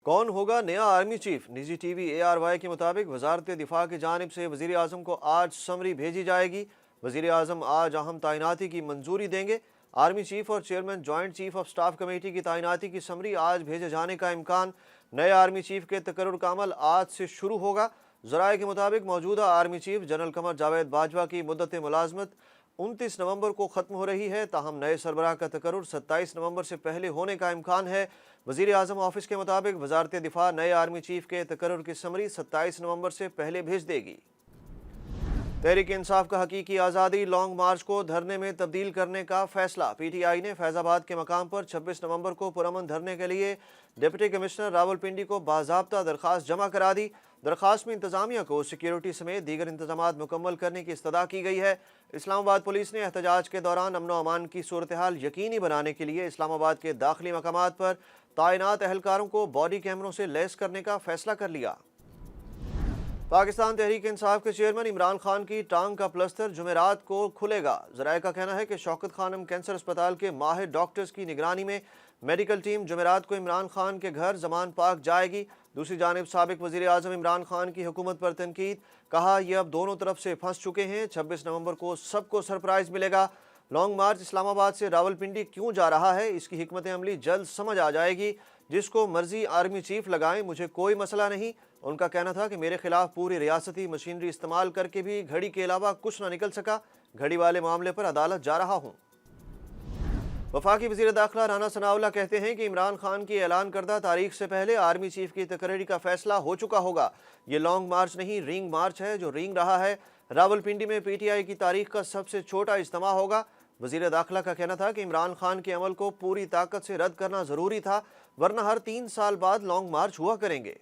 कौन होगा नया आर्मी चीफ? निजी टीवी ARY के मुताबिक वजारत दिफा की जानिब से वज़ीर आज़म को आज समरी भेजी जाएगी। वज़ीर आज़म आज अहम तैनाती की मंजूरी देंगे। आर्मी चीफ और chairman joint chief of staff committee की तैनाती की समरी आज भेजे जाने का इम्कान। नए आर्मी चीफ के तकर्रुर का अमल आज से शुरू होगा। ज़राए के मुताबिक मौजूदा army chief general Qamar Javed Bajwa की मुद्दत मुलाजमत 29 नवंबर को ख़त्म हो रही है, ताहम नए सरबराह का तकर्रुर 27 नवंबर से पहले होने का इम्कान है। वज़ीर आज़म ऑफिस के मुताबिक वजारत दिफा नए आर्मी चीफ के तकर्रुर की समरी 27 नवंबर से पहले भेज देगी। तहरीक इंसाफ का हकीकी आज़ादी लॉन्ग मार्च को धरने में तब्दील करने का फैसला। PTI ने फैज़ाबाद के मकाम पर 26 नवंबर को पुरअमन धरने के लिए डिप्टी कमिश्नर रावलपिंडी को बाज़ाब्ता दरख्वास्त जमा करा दी। दरख्वास्त में इंतजामिया को सिक्योरिटी समेत दीगर इंतजामात मुकम्मल करने की इस्तदा की गई है। इस्लामाबाद पुलिस ने एहतजाज के दौरान अमन व अमान की सूरत हाल यकीनी बनाने के लिए इस्लामाबाद के दाखिली मकामात पर तैनात एहलकारों को बॉडी कैमरों से लैस करने का फैसला कर लिया। पाकिस्तान तहरीक इंसाफ के चेयरमैन इमरान खान की टांग का प्लस्तर जुमेरात को खुलेगा। ज़राए का कहना है कि शौकत खानम कैंसर अस्पताल के माहिर डॉक्टर्स की निगरानी में मेडिकल टीम जुमेरात को इमरान खान के घर जमान पाक जाएगी। दूसरी जानिब साबिक वज़ीर आज़म इमरान खान की हुकूमत पर तनकीद, कहा यह अब दोनों तरफ से फंस चुके हैं। 26 नवंबर को सबको सरप्राइज़ मिलेगा। लॉन्ग मार्च इस्लामाबाद से रावलपिंडी क्यों जा रहा है, इसकी हिकमत अमली जल्द समझ आ जाएगी। जिसको मर्जी आर्मी चीफ लगाएं, मुझे कोई मसला नहीं। उनका कहना था कि मेरे खिलाफ पूरी रियासती मशीनरी इस्तेमाल करके भी घड़ी के अलावा कुछ ना निकल सका। घड़ी वाले मामले पर अदालत जा रहा हूँ। वफाकी वज़ीर दाखिला राना सनाउल्लाह कहते हैं कि इमरान खान की ऐलान करदा तारीख से पहले आर्मी चीफ की तकर्री का फैसला हो चुका होगा। ये लॉन्ग मार्च नहीं, रिंग मार्च है जो रिंग रहा है। रावलपिंडी में PTI की तारीख का सबसे छोटा इज्तिमा होगा। वज़ीर दाखिला का कहना था कि इमरान खान के अमल को पूरी ताकत से रद्द करना ज़रूरी था, वरना हर 3 साल बाद लॉन्ग मार्च हुआ करेंगे।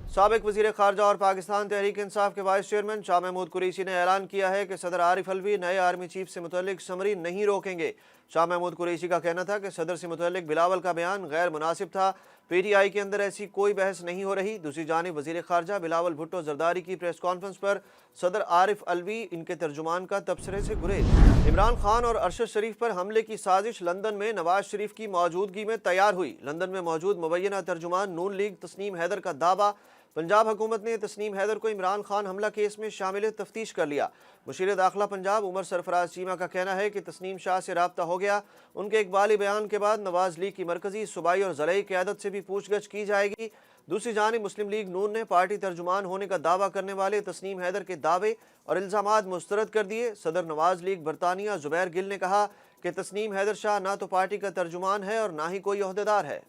साबिक वज़ीर ख़ारजा और पाकिस्तान तहरीक इंसाफ के वाइस चेयरमैन शाह महमूद कुरैशी ने ऐलान किया है कि सदर आरिफ अलवी नए आर्मी चीफ से मुतल्लिक समरी नहीं रोकेंगे। शाह महमूद कुरैशी का कहना था कि सदर से मुतल्लिक बिलावल का बयान गैर मुनासिब था। PTI के अंदर ऐसी कोई बहस नहीं हो रही। दूसरी जानिब वज़ीर ख़ारजा बिलावल भुट्टो जरदारी की प्रेस कॉन्फ्रेंस पर सदर आरिफ अलवी इनके तर्जुमान का तबसरे से गुरेज। इमरान खान और अरशद शरीफ पर हमले की साजिश लंदन में नवाज शरीफ की मौजूदगी में तैयार हुई। लंदन में मौजूद मुबैना तर्जुमान नून लीग तस्नीम हैदर का दावा। पंजाब हुकूमत ने तस्नीम हैदर को इमरान खान हमला केस में शामिल तफ्तीश कर लिया। मुशीर दाखिला पंजाब उमर सरफराज चीमा का कहना है कि तस्नीम शाह से राब्ता हो गया। उनके इकबाली बयान के बाद नवाज लीग की मरकजी, सूबाई और ज़िलाई क़यादत से भी पूछगछ की जाएगी। दूसरी जानिब मुस्लिम लीग नून ने पार्टी तर्जुमान होने का दावा करने वाले तस्नीम हैदर के दावे और इल्ज़ामात मुस्तरद कर दिए। सदर नवाज लीग बरतानिया ज़ुबैर गिल ने कहा कि तस्नीम हैदर शाह ना तो पार्टी का तर्जुमान है और ना ही कोई ओहदेदार है।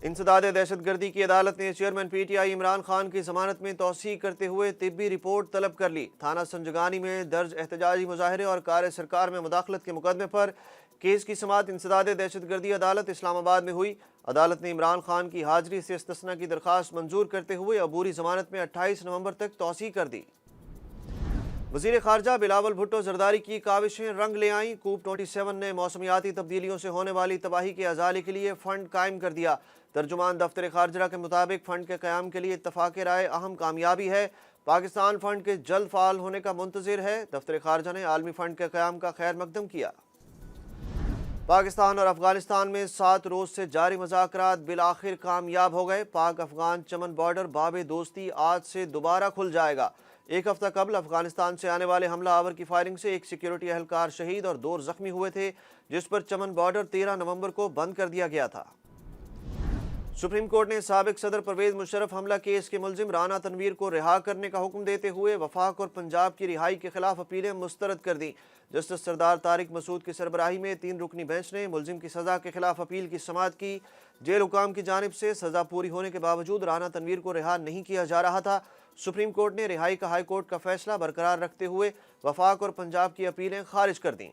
इंसदाद दहशतगर्दी की अदालत ने चेयरमैन PTI इमरान खान की जमानत में तौसीक करते हुए तिब्बी रिपोर्ट तलब कर ली। थाना संजगानी में दर्ज एहतजाजी मुजाहरे और कार सरकार में मुदाखलत के मुकदमे पर केस की समाअत इंसदाद दहशतगर्दी अदालत इस्लामाबाद में हुई। अदालत ने इमरान खान की हाजिरी से इस्तिस्ना की दरख्वास्त मंजूर करते हुए अबूरी जमानत में 28 नवंबर तक तौसीक कर दी। वज़ीर ख़ारजा बिलावल भुट्टो जरदारी की काविशें रंग ले आईं। कूप 27 ने मौसमियाती तब्दीलियों से होने वाली तबाही के अजाले के लिए फ़ंड कायम कर दिया। तर्जुमान दफ्तर ख़ारजा के मुताबिक फ़ंड के क़याम के लिए इत्तफ़ाक़ राय अहम कामयाबी है। पाकिस्तान फ़ंड के जल्द फ़ाल होने का मुंतज़िर है। दफ्तर ख़ारजा ने आलमी फ़ंड के क़याम का खैर मकदम किया। पाकिस्तान और अफगानिस्तान में 7 रोज़ से जारी मुज़ाकरात बिलाखिर कामयाब हो गए। पाक अफगान चमन बॉर्डर बाब दोस्ती आज से दोबारा खुल जाएगा। एक हफ्ता कबल अफगानिस्तान से आने वाले हमला आवर की फायरिंग से एक सिक्योरिटी एहलकार शहीद और 2 ज़ख्मी हुए थे, जिस पर चमन बॉर्डर 13 नवंबर को बंद कर दिया गया था। सुप्रीम कोर्ट ने साबिक सदर परवेज मुशर्रफ हमला केस के मुलजिम राना तनवीर को रिहा करने का हुक्म देते हुए वफाक और पंजाब की रिहाई के खिलाफ अपीलें मुस्तरद कर दी। जस्टिस सरदार तारिक मसूद की सरबराही में 3 रुकनी बेंच ने मुलजिम की सज़ा के खिलाफ अपील की समाअत की। जेल हुकाम की जानिब से सज़ा पूरी होने के बावजूद राना तनवीर को रिहा नहीं किया जा रहा था। सुप्रीम कोर्ट ने रिहाई का हाई कोर्ट का फैसला बरकरार रखते हुए वफाक और पंजाब की अपीलें खारिज कर दी।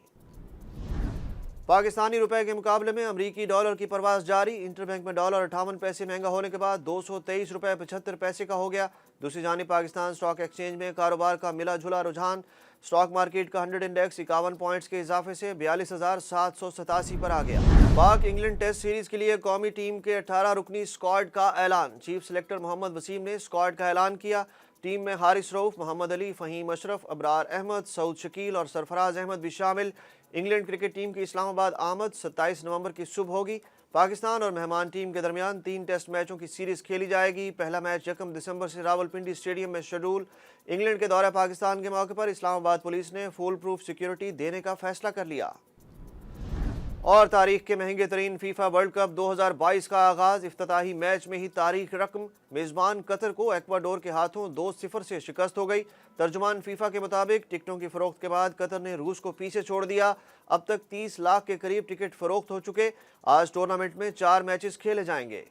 पाकिस्तानी रुपए के मुकाबले में अमरीकी डॉलर की परवास जारी। इंटरबैंक में डॉलर 58 पैसे महंगा होने के बाद 223 रुपये 75 पैसे का हो गया। दूसरी जानिब पाकिस्तान स्टॉक एक्सचेंज में कारोबार का मिला जुला रुझान। स्टॉक मार्केट का 100 इंडेक्स 51 पॉइंट्स के इजाफे से 42,787 पर आ गया। पाक इंग्लैंड टेस्ट सीरीज के लिए कौमी टीम के 18 रुकनी स्क्वाड का ऐलान। चीफ सिलेक्टर मोहम्मद वसीम ने स्क्वाड का ऐलान किया। टीम में हारिस रऊफ, मोहम्मद अली, फ़हीम अशरफ, अबरार अहमद, सऊद शकील और सरफराज अहमद भी शामिल। इंग्लैंड क्रिकेट टीम की इस्लामाबाद आमद 27 नवंबर की सुबह होगी। पाकिस्तान और मेहमान टीम के दरमियान 3 टेस्ट मैचों की सीरीज खेली जाएगी। पहला मैच 1 दिसंबर से रावलपिंडी स्टेडियम में शेड्यूल। इंग्लैंड के दौरे पाकिस्तान के मौके पर इस्लामाबाद पुलिस ने फुल प्रूफ सिक्योरिटी देने का फैसला कर लिया। और तारीख के महंगे तरीन फीफा वर्ल्ड कप 2022 का आगाज इफ्तिताही मैच में ही तारीख रकम। मेज़बान कतर को एक्वाडोर के हाथों 2-0 से शिकस्त हो गई। तर्जुमान फीफा के मुताबिक टिकटों की फरोख्त के बाद कतर ने रूस को पीछे छोड़ दिया। अब तक 30 लाख के करीब टिकट फरोख्त हो चुके। आज टूर्नामेंट में 4 मैचेस खेले जाएंगे।